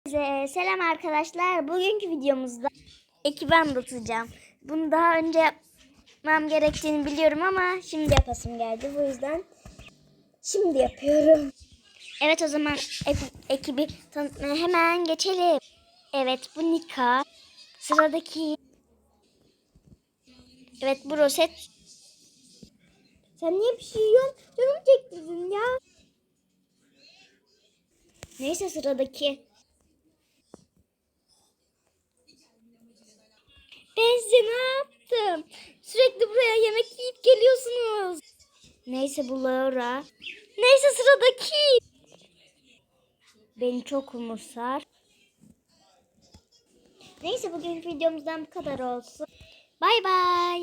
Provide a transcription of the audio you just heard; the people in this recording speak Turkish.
Selam arkadaşlar. Bugünkü videomuzda ekibi anlatacağım. Bunu daha önce yapmam gerektiğini biliyorum ama şimdi yapasım geldi. Bu yüzden şimdi yapıyorum. Evet, o zaman ekibi tanıtmaya hemen geçelim. Evet, bu Nika. Sıradaki. Evet, bu Roset. Sen niye bir şey yiyorsun? Canım çektirdin ya. Neyse, sıradaki. Ben size ne yaptım? Sürekli buraya yemek yiyip geliyorsunuz. Neyse, bu Laura. Neyse, sıradaki. Beni çok umursar. Neyse, bugünkü videomuzdan bu kadar olsun. Bay bay.